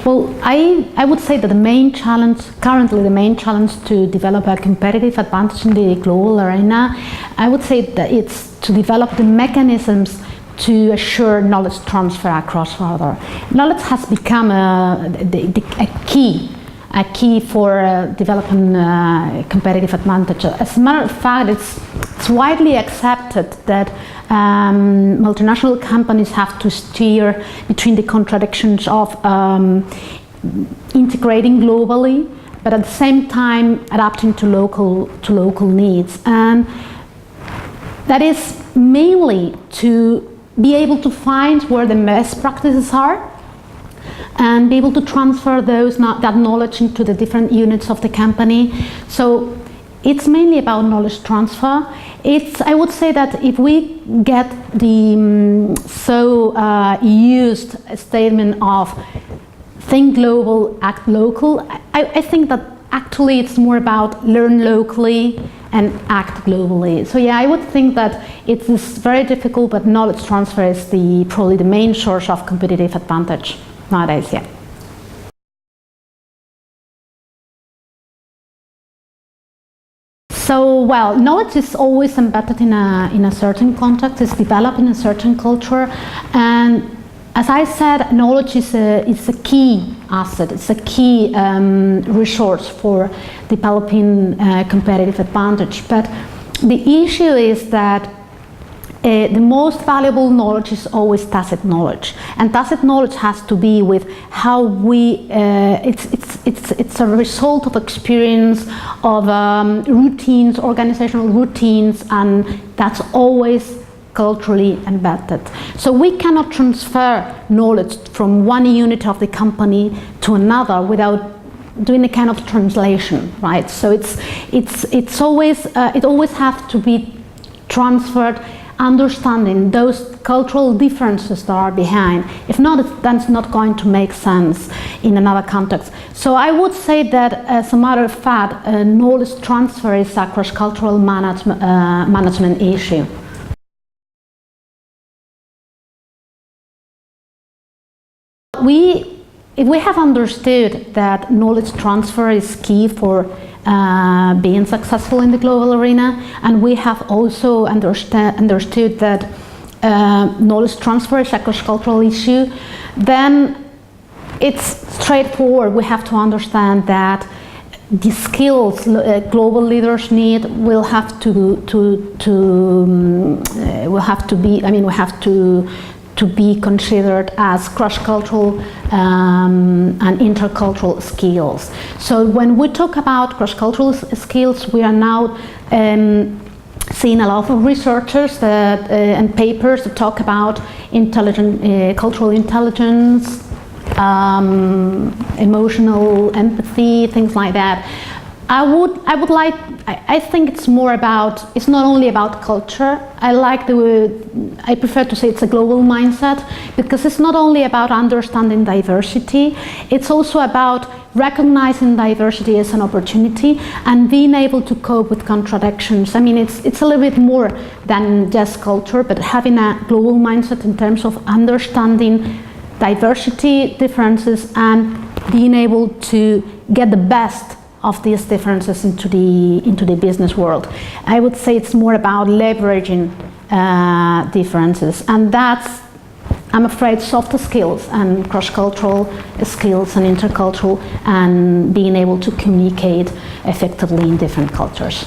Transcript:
Well, I would say that the main challenge, currently the main challenge to develop a competitive advantage in the global arena, I would say that it's to develop the mechanisms to assure knowledge transfer across border. Knowledge has become a key for developing competitive advantage. As a matter of fact, it's widely accepted that multinational companies have to steer between the contradictions of integrating globally, but at the same time adapting to local needs. And that is mainly to be able to find where the best practices are and be able to transfer that knowledge into the different units of the company. So it's mainly about knowledge transfer. I would say that if we get the used statement of think global, act local, I think that actually it's more about learn locally and act globally. So yeah, I would think that it is very difficult, but knowledge transfer is probably the main source of competitive advantage nowadays, yeah. So, well, knowledge is always embedded in a certain context, it's developed in a certain culture, and as I said, knowledge is a key asset, it's a key resource for developing competitive advantage. But the issue is that the most valuable knowledge is always tacit knowledge, and tacit knowledge has to be with how we. It's a result of experience, of routines, organizational routines, and that's always culturally embedded. So we cannot transfer knowledge from one unit of the company to another without doing a kind of translation, right? So it always has to be transferred, understanding those cultural differences that are behind. If not, that's not going to make sense in another context. So I would say that, as a matter of fact, knowledge transfer is a cross-cultural management issue. If we have understood that knowledge transfer is key for being successful in the global arena, and we have also understood that knowledge transfer is a cross-cultural issue, then it's straightforward. We have to understand that the skills global leaders need will have to be considered as cross-cultural and intercultural skills. So when we talk about cross-cultural skills, we are now seeing a lot of researchers and papers that talk about cultural intelligence, emotional empathy, things like that. I think it's more about, it's not only about culture. I prefer to say it's a global mindset, because it's not only about understanding diversity, it's also about recognizing diversity as an opportunity and being able to cope with contradictions. I mean, it's a little bit more than just culture, but having a global mindset in terms of understanding diversity, differences, and being able to get the best of these differences into the business world. I would say it's more about leveraging differences, and that's, I'm afraid, softer skills and cross-cultural skills and intercultural, and being able to communicate effectively in different cultures.